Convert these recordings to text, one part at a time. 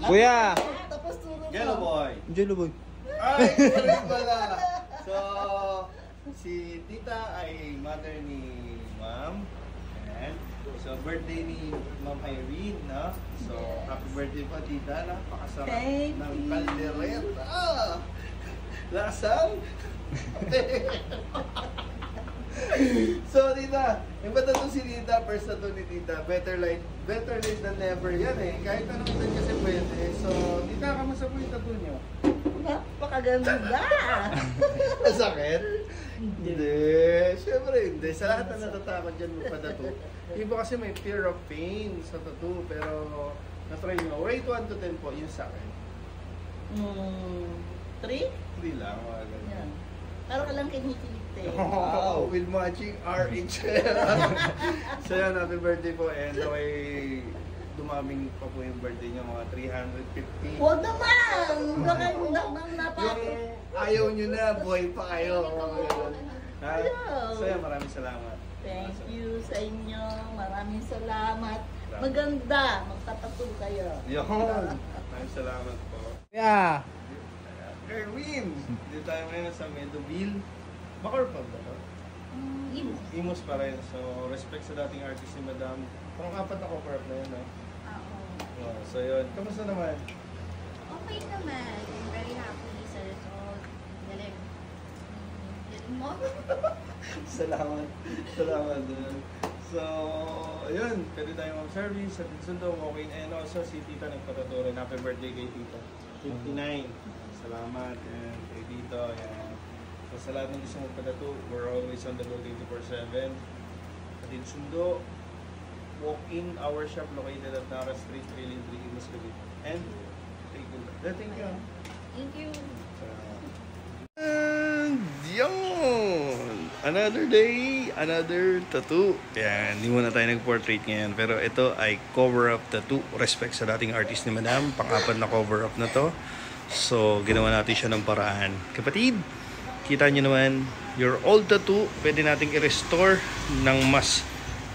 Kuya! Tapos turo mo. Jello boy. Jello boy. Ay, sorry pala. So, si tita ay mother ni ma'am. And so, birthday ni Ma'am Irene, no? So, happy birthday po, tita. Napakasarap Thank ng you. kaldereta. Lasang? So, tita, iba na to si tita, first na to ni tita. Better late than never yan eh. Kahit anong edad kasi pwede. So, tita, kamusta po yung tattoo nyo? Napakaganda. Masakit? Hindi. Siyempre hindi. Sa lahat na natatakot dyan magpa-tattoo. Iba kasi may fear of pain sa tattoo. Pero, na-try nyo. Rate 1 to 10 po, yun sa akin. 3? 3 lang, mga ganyan. Yan. Parang ka lang kinikilite. Oh, with matching RH. So yan, happy birthday po. And naway dumaming pa po yung birthday niya, mga 350. Huwag naman! Baka yung Yung ayaw nyo na, buhay pa kayo. Ha? Ayaw. So yan, maraming salamat. Thank you sa inyo. Maraming salamat. Maganda. Magtatattoo kayo. Yun. Maraming salamat po. Kuya! Erwin! Dito tayo ngayon sa Medoville. Bacor pa ba ito? Imus pa rin. So, respect sa dating artist ni Madam. Pang-apat na cover-up na yun, ha? Oo. So, yun. Kamusta naman? Okay naman. I'm very happy sa result. Galing. Galing mo. Salamat. Salamat dun. So, yun. Pwede tayo mag-service sa Tinsundo, walk-in. And also, si Tita nagpataturin. Happy birthday kay Tita. 59. Salamat. And kay Tito. Yan. So, sa lahat ng gusto magpatato, we're always on the go 24/7. Sa Tinsundo, walk-in our shop located at Nara Street, Trillium 3, Imus, Cavite. And, thank you. Thank you. Thank you. And yun! Another day, another tattoo. Yan, hindi muna tayo nag-portrait ngayon. Pero ito ay cover-up tattoo. Respect sa dating artist ni Madam. Pang-apat na cover-up na to. So, ginawa natin siya ng paraan. Kapatid, kita nyo naman, your old tattoo, pwede nating i-restore ng mas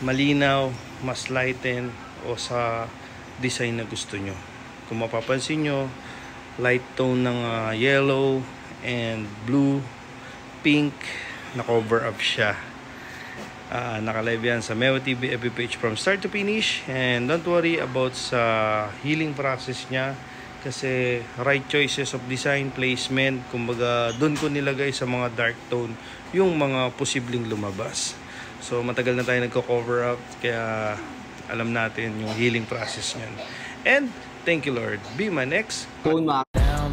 malinaw, mas lighten, o sa design na gusto nyo. Kung mapapansin nyo, light tone ng yellow and blue, pink, na cover up siya. Naka-live yan sa Mewa TV FB page from start to finish. And don't worry about sa healing process niya. Kasi right choices of design, placement, kumbaga doon ko nilagay sa mga dark tone yung mga posibleng lumabas. So matagal na tayo nagko-cover up, kaya alam natin yung healing process niyan. And thank you Lord. Be my next. Down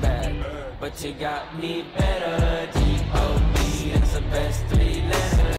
bad, but you got me better. Deep